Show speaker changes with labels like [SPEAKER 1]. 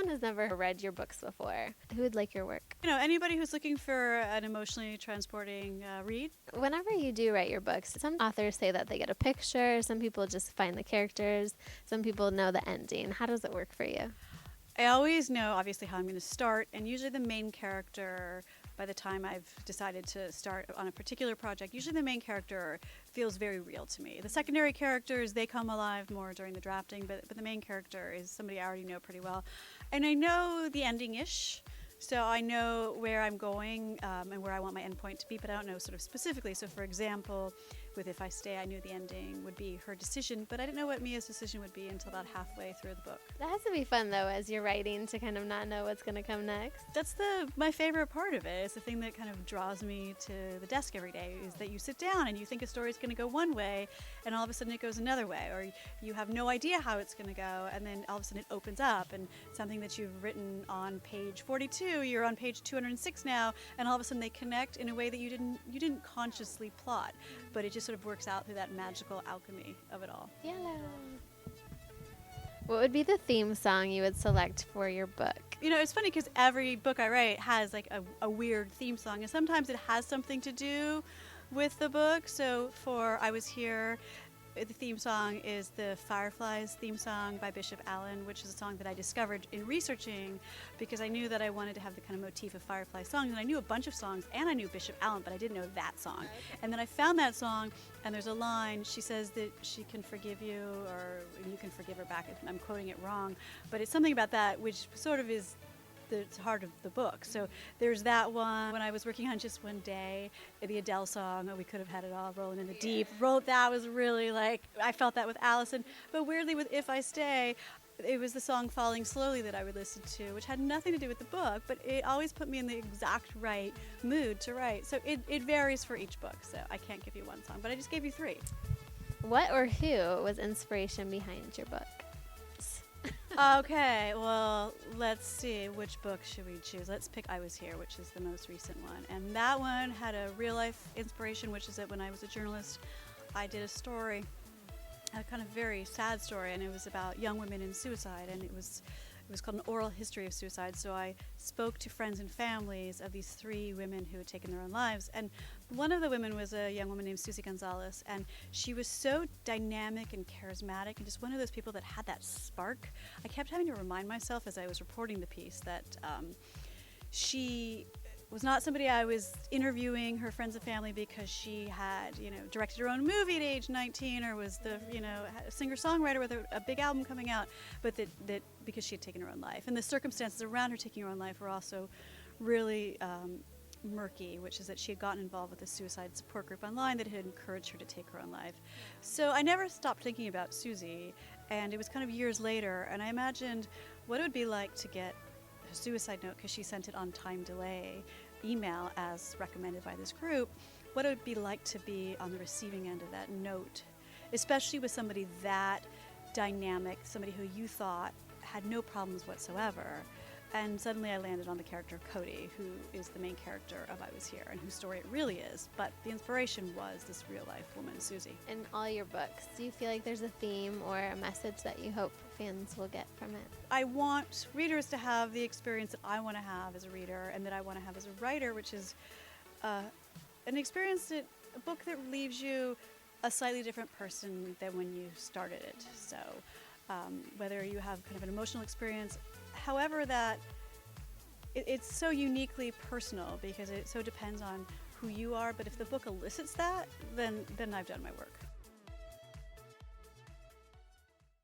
[SPEAKER 1] someone has never read your books before, who would like your work?
[SPEAKER 2] Anybody who's looking for an emotionally transporting read.
[SPEAKER 1] Whenever you do write your books, some authors say that they get a picture, some people just find the characters, some people know the ending. How does it work for you?
[SPEAKER 2] I always know, obviously, how I'm going to start, and usually the main character, by the time I've decided to start on a particular project, usually the main character feels very real to me. The secondary characters, they come alive more during the drafting, but the main character is somebody I already know pretty well. And I know the ending-ish, so I know where I'm going and where I want my endpoint to be, but I don't know sort of specifically. So, for example, with If I Stay, I knew the ending would be her decision, but I didn't know what Mia's decision would be until about halfway through the book.
[SPEAKER 1] That has to be fun, though, as you're writing, to kind of not know what's going to come next.
[SPEAKER 2] That's my favorite part of it. It's the thing that kind of draws me to the desk every day, is that you sit down and you think a story's going to go one way, and all of a sudden it goes another way, or you have no idea how it's going to go, and then all of a sudden it opens up, and something that you've written on page 42, you're on page 206 now, and all of a sudden they connect in a way that you didn't consciously plot, but it just sort of works out through that magical alchemy of it all.
[SPEAKER 1] Yellow. What would be the theme song you would select for your book?
[SPEAKER 2] It's funny because every book I write has like a weird theme song, and sometimes it has something to do with the book. So for I Was Here, the theme song is the Fireflies theme song by Bishop Allen, which is a song that I discovered in researching because I knew that I wanted to have the kind of motif of Firefly songs, and I knew a bunch of songs, and I knew Bishop Allen, but I didn't know that song. Okay. And then I found that song, and there's a line, she says that she can forgive you, or you can forgive her back. I'm quoting it wrong, but it's something about that, which sort of is the heart of the book. So there's that one. When I was working on Just One Day, the Adele song, We Could Have Had It All, Rolling in the Deep, that was really like, I felt that with Allison. But weirdly with If I Stay, it was the song Falling Slowly that I would listen to, which had nothing to do with the book, but it always put me in the exact right mood to write. So it varies for each book, so I can't give you one song, but I just gave you three.
[SPEAKER 1] What or who was inspiration behind your book?
[SPEAKER 2] Okay, well, let's see. Which book should we choose? Let's pick I Was Here, which is the most recent one. And that one had a real-life inspiration, which is that when I was a journalist, I did a story, a kind of very sad story, and it was about young women and suicide, and it was called An Oral History of Suicide. So I spoke to friends and families of these three women who had taken their own lives. And one of the women was a young woman named Susie Gonzalez, and she was so dynamic and charismatic and just one of those people that had that spark. I kept having to remind myself as I was reporting the piece that she was not somebody I was interviewing her friends and family because she had, directed her own movie at age 19 or was the, a singer-songwriter with a big album coming out, but that because she had taken her own life. And the circumstances around her taking her own life were also really murky, which is that she had gotten involved with a suicide support group online that had encouraged her to take her own life. So I never stopped thinking about Susie, and it was kind of years later, and I imagined what it would be like to get a suicide note, because she sent it on time delay email as recommended by this group, what it would be like to be on the receiving end of that note, especially with somebody that dynamic, somebody who you thought had no problems whatsoever. And suddenly I landed on the character of Cody, who is the main character of I Was Here, and whose story it really is. But the inspiration was this real-life woman, Susie.
[SPEAKER 1] In all your books, do you feel like there's a theme or a message that you hope fans will get from it?
[SPEAKER 2] I want readers to have the experience that I want to have as a reader and that I want to have as a writer, which is an experience, a book that leaves you a slightly different person than when you started it. So whether you have kind of an emotional experience, however that it's so uniquely personal because it so depends on who you are, but if the book elicits that, then I've done my work.